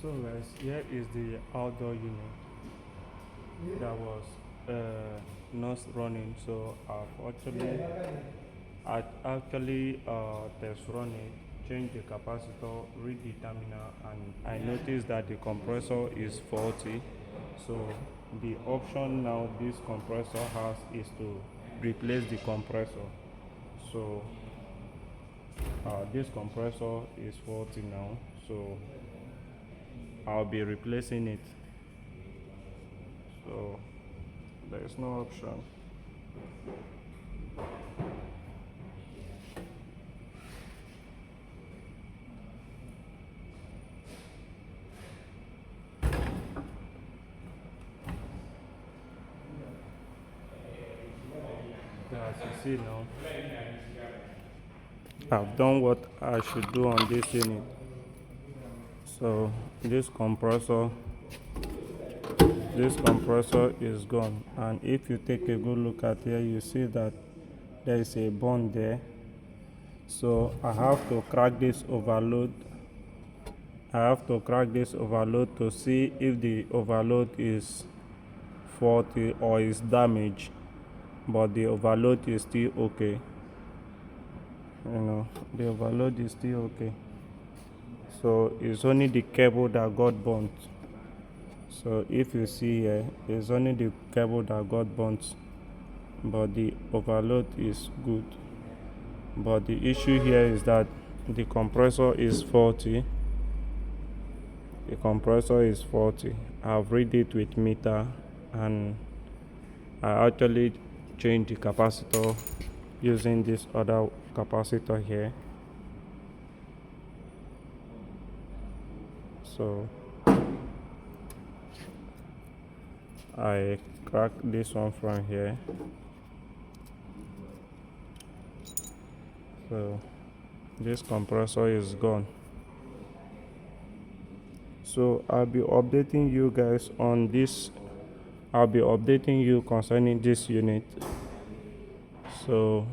So guys, here is the outdoor unit that was not running. So I've actually test run it, change the capacitor, read the terminal, and I noticed that the compressor is faulty. So the option now this compressor has is to replace the compressor. So this compressor is faulty now, so I'll be replacing it. So there is no option. As you see now, I've done what I should do on this unit. So this compressor is gone, and if you take a good look at here, you see that there is a bond there. So I have to crack this overload to see if the overload is faulty or is damaged, but the overload is still okay. The overload is still okay. So it's only the cable that got burnt. So if you see here, it's only the cable that got burnt, but the overload is good. But the issue here is that the compressor is faulty. I've read it with meter, and I actually changed the capacitor using this other capacitor here. So I cracked this one from here. So this compressor is gone. So I'll be updating you guys on this. I'll be updating you concerning this unit. So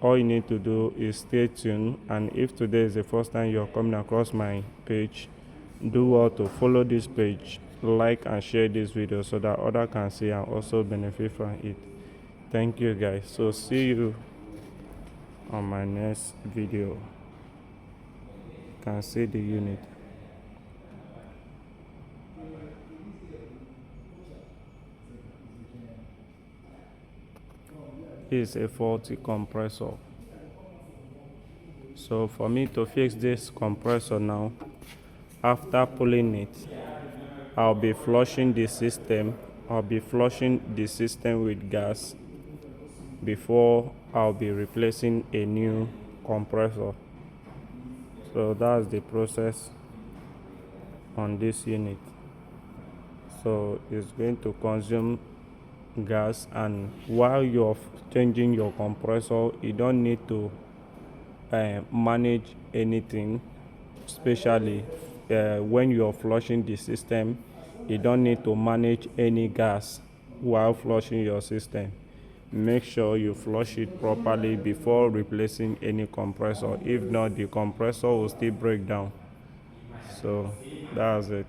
all you need to do is stay tuned, and if today is the first time you're coming across my page, do well to follow this page, like and share this video so that others can see and also benefit from it. Thank you guys. So see you on my next video. You can see the unit. This is a faulty compressor. So for me to fix this compressor now, after pulling it, I'll be flushing the system with gas before I'll be replacing a new compressor. So that's the process on this unit. So it's going to consume gas, and while you're changing your compressor, you don't need to manage anything, especially when you're flushing the system. You don't need to manage any gas while flushing your system. Make sure you flush it properly before replacing any compressor. If not, the compressor will still break down. So that's it.